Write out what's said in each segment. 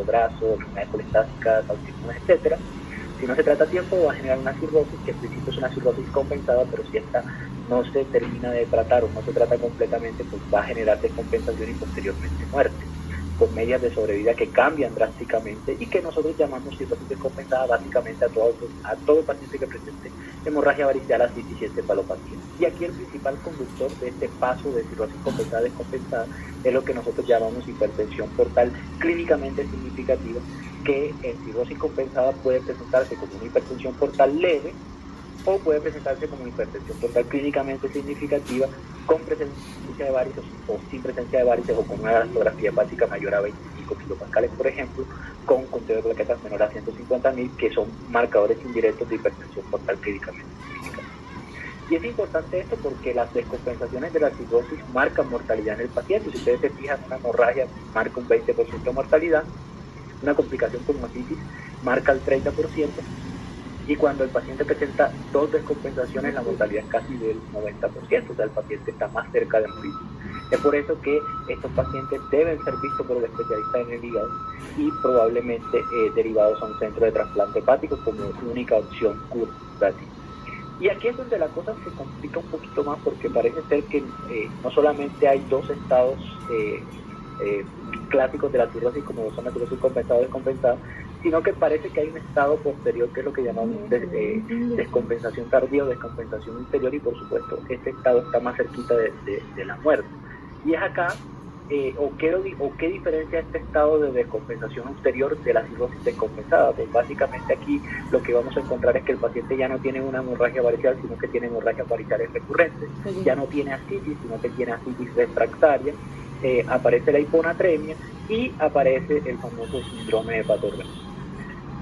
brazo, enfermedades colestásicas, autismo, etcétera. Si no se trata a tiempo, va a generar una cirrosis, que en principio es una cirrosis compensada, pero si esta no se termina de tratar o no se trata completamente, pues va a generar descompensación y posteriormente muerte, con medias de sobrevida que cambian drásticamente y que nosotros llamamos cirrosis descompensada básicamente a todo paciente que presente hemorragia varicela, ascitis y encefalopatía. Y aquí el principal conductor de este paso de cirrosis compensada descompensada es lo que nosotros llamamos hipertensión portal clínicamente significativa, que en cirrosis compensada puede presentarse como una hipertensión portal leve o puede presentarse como hipertensión portal clínicamente significativa con presencia de varices o sin presencia de varices, o con una elastografía hepática mayor a 25 kilopascales, por ejemplo, con conteo de plaquetas menor a 150.000, que son marcadores indirectos de hipertensión portal clínicamente significativa. Y es importante esto porque las descompensaciones de la cirrosis marcan mortalidad en el paciente. Si ustedes se fijan, una hemorragia marca un 20% de mortalidad, una complicación como ascitis marca el 30%, y cuando el paciente presenta dos descompensaciones, la mortalidad es casi del 90%, o sea, el paciente está más cerca de morir. Es por eso que estos pacientes deben ser vistos por el especialista en el hígado y probablemente derivados a un centro de trasplante hepático como única opción curativa. Y aquí es donde la cosa se complica un poquito más, porque parece ser que no solamente hay dos estados clásicos de la cirrosis, como son la cirrosis compensada o descompensada, sino que parece que hay un estado posterior, que es lo que llamamos descompensación tardía o descompensación inferior, y por supuesto este estado está más cerquita de la muerte. Y es acá, ¿qué diferencia este estado de descompensación ulterior de la cirrosis descompensada? Pues básicamente aquí lo que vamos a encontrar es que el paciente ya no tiene una hemorragia varicela, sino que tiene hemorragias varicales recurrentes, ya no tiene ascitis, sino que tiene ascitis refractaria, aparece la hiponatremia y aparece el famoso síndrome hepatorenal.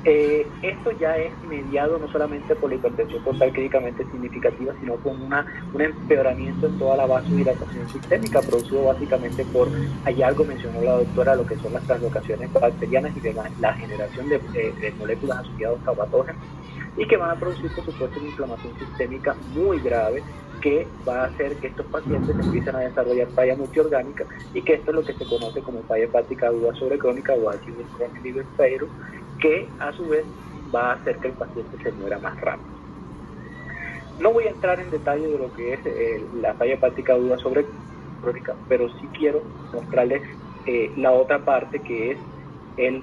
Esto ya es mediado no solamente por la hipertensión portal clínicamente significativa, sino con un empeoramiento en toda la vasodilatación sistémica, producido básicamente por, allá algo mencionó la doctora, lo que son las translocaciones bacterianas y de la generación de moléculas asociadas a patógenos, y que van a producir, por supuesto, una inflamación sistémica muy grave, que va a hacer que estos pacientes empiecen a desarrollar falla multiorgánica, y que esto es lo que se conoce como falla hepática aguda sobrecrónica o acute chronic liver failure, que a su vez va a hacer que el paciente se muera más rápido. No voy a entrar en detalle de lo que es la falla hepática aguda sobrecrónica, pero sí quiero mostrarles la otra parte, que es el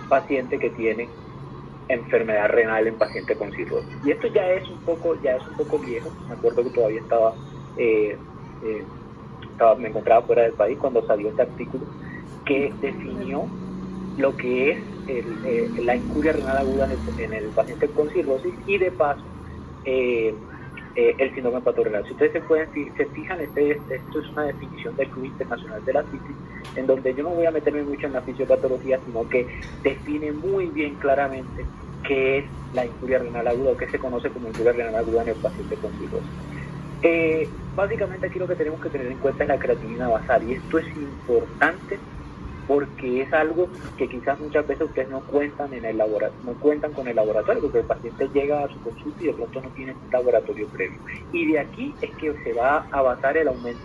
paciente que tiene enfermedad renal en paciente con cirrosis. Y esto ya es un poco viejo. Me acuerdo que todavía me encontraba fuera del país cuando salió este artículo que definió lo que es la incuria renal aguda en el paciente con cirrosis, y de paso el síndrome hepatorenal. Si ustedes se fijan, esto es una definición del Club Internacional de la Ascitis, en donde yo no voy a meterme mucho en la fisiopatología, sino que define muy bien claramente qué es la incuria renal aguda, o que se conoce como incuria renal aguda en el paciente con cirrosis. Básicamente aquí lo que tenemos que tener en cuenta es la creatinina basal, y esto es importante porque es algo que quizás muchas veces ustedes no cuentan con el laboratorio, porque el paciente llega a su consulta y de pronto no tiene un laboratorio previo. Y de aquí es que se va a basar el aumento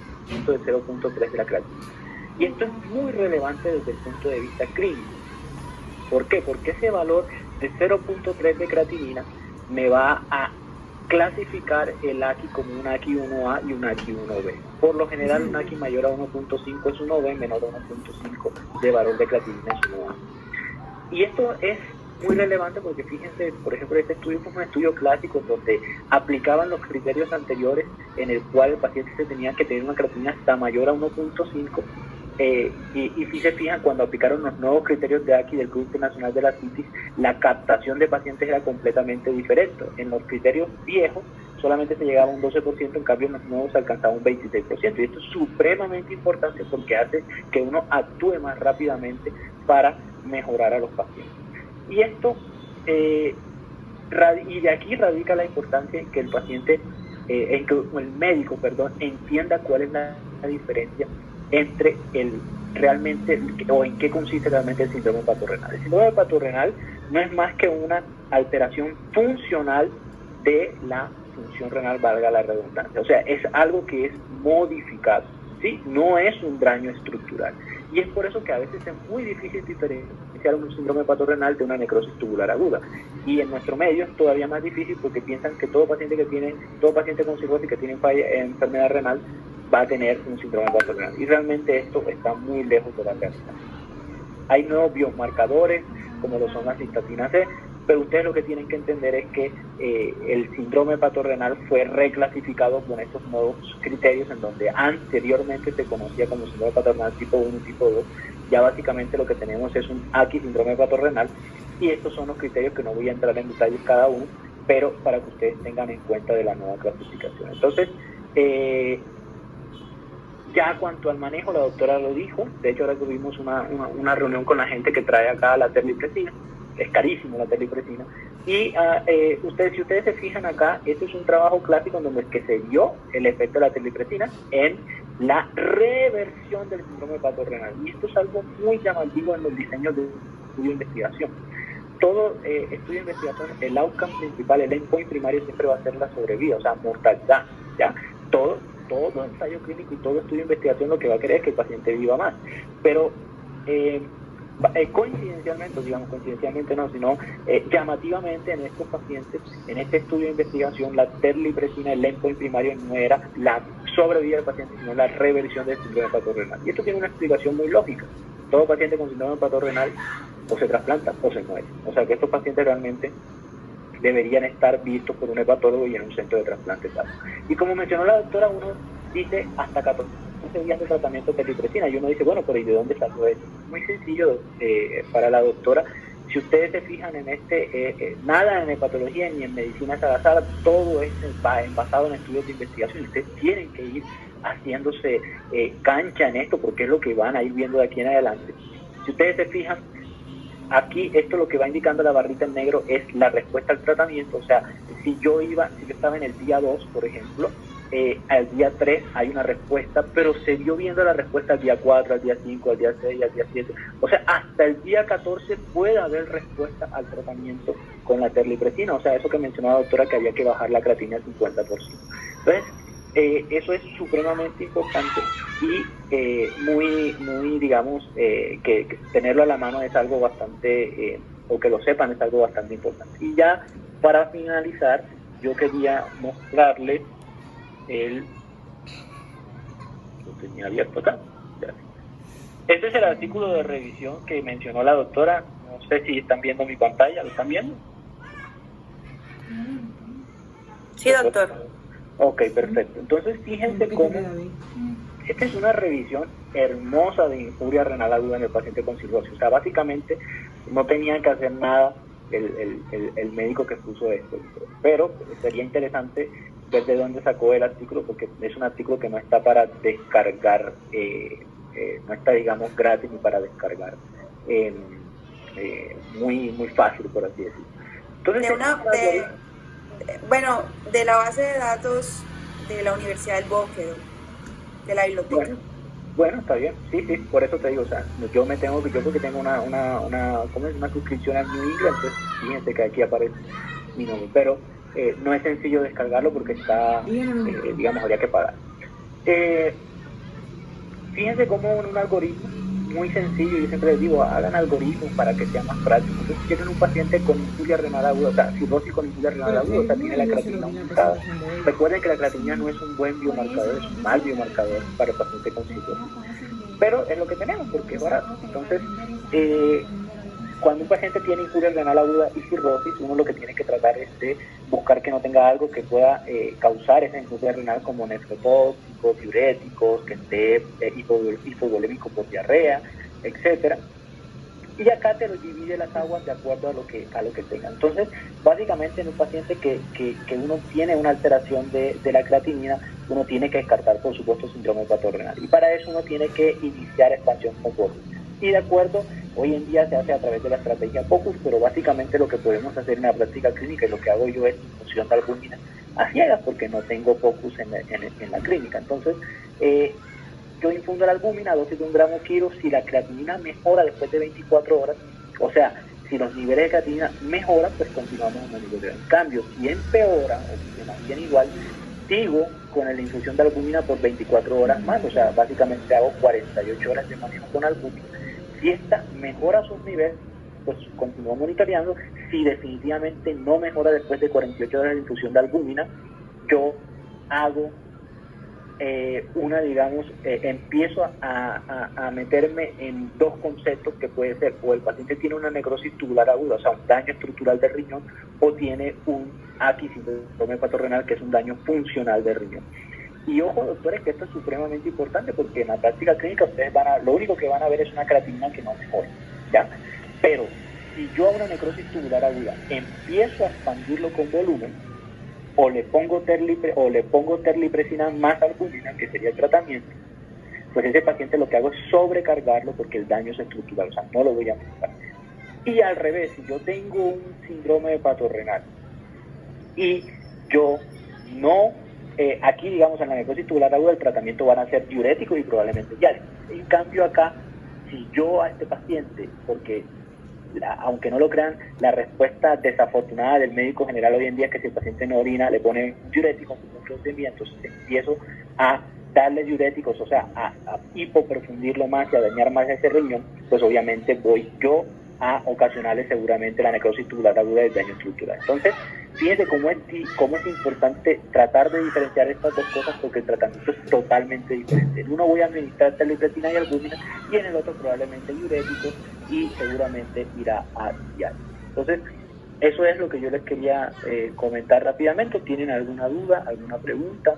de 0.3 de la creatinina. Y esto es muy relevante desde el punto de vista clínico. ¿Por qué? Porque ese valor de 0.3 de creatinina me va a clasificar el AQI como un AQI 1A y un AQI 1B. Por lo general, un AQI mayor a 1.5 es 1B, menor a 1.5 de valor de creatinina es 1A. Y esto es muy relevante porque fíjense, por ejemplo, este estudio fue un estudio clásico donde aplicaban los criterios anteriores, en el cual el paciente se tenía que tener una creatinina hasta mayor a 1.5. Y si se fijan, cuando aplicaron los nuevos criterios de AQI del Club Internacional de la Ascitis, la captación de pacientes era completamente diferente. En los criterios viejos solamente se llegaba a un 12%, en cambio en los nuevos se alcanzaba un 26%. Y esto es supremamente importante porque hace que uno actúe más rápidamente para mejorar a los pacientes. Y esto, y de aquí radica la importancia en que el paciente, en que el médico, entienda cuál es la diferencia entre realmente, o en qué consiste realmente el síndrome hepatorenal. El síndrome hepatorenal no es más que una alteración funcional de la función renal, valga la redundancia. O sea, es algo que es modificado, ¿sí? No es un daño estructural. Y es por eso que a veces es muy difícil diferenciar un síndrome hepatorenal de una necrosis tubular aguda. Y en nuestro medio es todavía más difícil porque piensan que todo paciente con cirrosis que tiene enfermedad renal va a tener un síndrome hepatorenal. Y realmente esto está muy lejos de la realidad. Hay nuevos biomarcadores, como lo son las cistatinas C, pero ustedes lo que tienen que entender es que el síndrome hepatorenal fue reclasificado con estos nuevos criterios en donde anteriormente se conocía como síndrome hepatorenal tipo 1 y tipo 2. Ya básicamente lo que tenemos es un AKI síndrome hepatorenal, y estos son los criterios que no voy a entrar en detalles cada uno, pero para que ustedes tengan en cuenta de la nueva clasificación. Entonces, ya cuanto al manejo, la doctora lo dijo. De hecho, ahora tuvimos una reunión con la gente que trae acá la terlipresina. Es carísimo la terlipresina. Y si ustedes se fijan acá, este es un trabajo clásico en donde es que se vio el efecto de la terlipresina en la reversión del síndrome hepatorenal. Y esto es algo muy llamativo en los diseños de estudio de investigación. Todo estudio de investigación, el outcome principal, el endpoint primario siempre va a ser la sobrevida, o sea, mortalidad, ¿ya? Todo ensayo clínico y todo estudio de investigación lo que va a querer es que el paciente viva más. Pero coincidencialmente no, sino llamativamente en estos pacientes, en este estudio de investigación, la terlipresina, el endpoint primario no era la sobrevida del paciente, sino la reversión del síndrome hepatorenal. Y esto tiene una explicación muy lógica. Todo paciente con síndrome hepatorenal o se trasplanta o se muere. O sea que estos pacientes realmente deberían estar vistos por un hepatólogo y en un centro de trasplante. Y como mencionó la doctora, uno dice hasta 14 días de tratamiento de terlipresina, y uno dice, bueno, pero ¿y de dónde salió eso? Muy sencillo para la doctora. Si ustedes se fijan en nada en hepatología ni en medicina salazar, todo es basado en estudios de investigación. Ustedes tienen que ir haciéndose cancha en esto, porque es lo que van a ir viendo de aquí en adelante. Si ustedes se fijan, aquí esto lo que va indicando la barrita en negro es la respuesta al tratamiento. O sea, si yo estaba en el día 2, por ejemplo, al día 3 hay una respuesta, pero se vio viendo la respuesta al día 4, al día 5, al día 6, al día 7. O sea, hasta el día 14 puede haber respuesta al tratamiento con la terlipresina. O sea, eso que mencionó la doctora, que había que bajar la creatinina al 50%. Entonces, eso es supremamente importante y muy digamos, que tenerlo a la mano es algo bastante, o que lo sepan es algo bastante importante. Y ya para finalizar, yo quería mostrarles lo tenía abierto acá. Este es el artículo de revisión que mencionó la doctora. No sé si están viendo mi pantalla, ¿lo están viendo? Sí, doctor. Ok, perfecto. Entonces, fíjense cómo esta es una revisión hermosa de injuria renal aguda en el paciente con cirrosis. O sea, básicamente no tenían que hacer nada el médico que puso esto. Pero sería interesante ver de dónde sacó el artículo, porque es un artículo que no está para descargar, no está, digamos, gratis ni para descargar muy fácil, por así decirlo. Entonces, de la base de datos de la Universidad del Bosque, de la biblioteca. Bueno, está bien, sí, por eso te digo, o sea, yo porque tengo una suscripción a New England, entonces fíjense que aquí aparece mi nombre, pero no es sencillo descargarlo porque está, digamos, habría que pagar. Fíjense cómo en un algoritmo muy sencillo, yo siempre les digo, hagan algoritmos para que sea más práctico. Entonces, si tienen un paciente con injuria renal aguda, o sea, cirrosis con injuria renal aguda, o sea, tiene la creatinina aumentada. Recuerden que la creatinina no es un buen biomarcador, es un mal biomarcador para el paciente con cirrosis. Pero es lo que tenemos, porque es barato. Entonces, cuando un paciente tiene injuria renal aguda y cirrosis, uno lo que tiene que tratar es de buscar que no tenga algo que pueda causar esa injuria renal, como nefrotóxicos, diuréticos, que esté hipovolémico por diarrea, etcétera. Y acá te lo divide las aguas de acuerdo a lo que tenga. Entonces, básicamente en un paciente que uno tiene una alteración de la creatinina, uno tiene que descartar, por supuesto, síndrome hepatorenal. Y para eso uno tiene que iniciar expansión con volumen. Y de acuerdo, hoy en día se hace a través de la estrategia POCUS, pero básicamente lo que podemos hacer en la práctica clínica, y lo que hago yo es infusión de albúmina a ciegas, porque no tengo POCUS en la clínica. Entonces, yo infundo la albúmina a dosis de 1 gramo kilo. Si la creatinina mejora después de 24 horas, o sea, si los niveles de creatinina mejoran, pues continuamos en el nivel de cambio. Si empeora o si se mantiene igual, sigo con la infusión de albúmina por 24 horas más, o sea, básicamente hago 48 horas de manejo con albúmina. Si esta mejora sus niveles, pues continúo monitoreando. Si definitivamente no mejora después de 48 horas de infusión de albúmina, yo hago empiezo a meterme en dos conceptos que puede ser, o el paciente tiene una necrosis tubular aguda, o sea, un daño estructural del riñón, o tiene un AKI, síndrome hepatorenal, que es un daño funcional del riñón. Y ojo, doctores, que esto es supremamente importante, porque en la práctica clínica ustedes lo único que van a ver es una creatinina que no mejora, ¿ya? Pero si yo a una necrosis tubular aguda empiezo a expandirlo con volumen, o le pongo terlipresina más albúmina, que sería el tratamiento, pues ese paciente lo que hago es sobrecargarlo porque el daño es estructural, o sea, no lo voy a mejorar. Y al revés, si yo tengo un síndrome hepatorenal y yo no, aquí digamos en la necrosis tubular aguda el tratamiento van a ser diuréticos y probablemente diálisis. En cambio acá, si yo a este paciente, porque aunque no lo crean, la respuesta desafortunada del médico general hoy en día es que si el paciente no orina, le pone un diurético, un procedimiento, entonces empiezo a darle diuréticos, o sea, a hipoperfundirlo más y a dañar más ese riñón, pues obviamente voy yo a ocasionarle seguramente la necrosis tubular aguda del daño estructural. Entonces, fíjense cómo es importante tratar de diferenciar estas dos cosas, porque el tratamiento es totalmente diferente. En uno voy a administrar terlipresina y albúmina y en el otro probablemente diuréticos y seguramente irá a diálisis. Entonces, eso es lo que yo les quería comentar rápidamente. ¿Tienen alguna duda, alguna pregunta?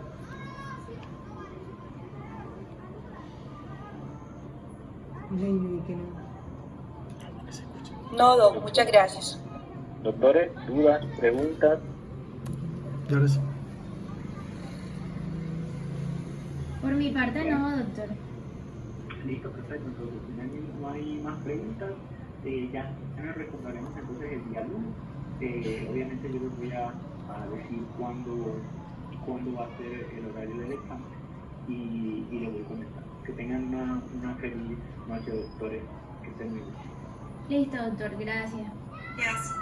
No, Doc, muchas gracias. Doctores, dudas, preguntas. Gracias. Por mi parte no, doctor. Listo, perfecto. Entonces, si no hay más preguntas, ya nos recordaremos entonces el día lunes. Obviamente yo les voy a decir cuándo va a ser el horario del examen y les voy a comentar. Que tengan una feliz noche, doctores. Que estén muy bien. Listo, doctor, gracias. Yes.